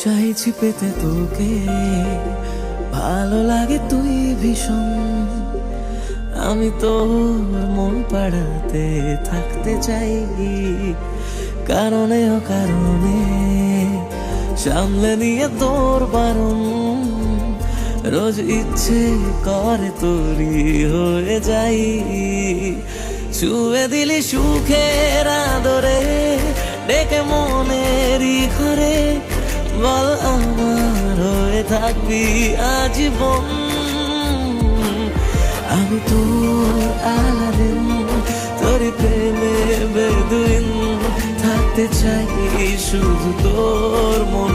চাইছি পেতে তোকে, ভালো লাগে তুই ভীষণ। আমি তোর মন পাড়াতে থাকতে চাই, কারণে অকারণে সামলে নিয়ে তোর বারণ। রোজ ইচ্ছে করে তোরই হয়ে যাই, ছুঁয়ে দিলি সুখের আদরে, ডেকে মনেরই ঘরে। বল আমার হয়ে থাকবি আজীবন। আমি তোর আলাদিন, তোর প্রেমে বেদুইন, থাকতে চাই শুধু তোর মন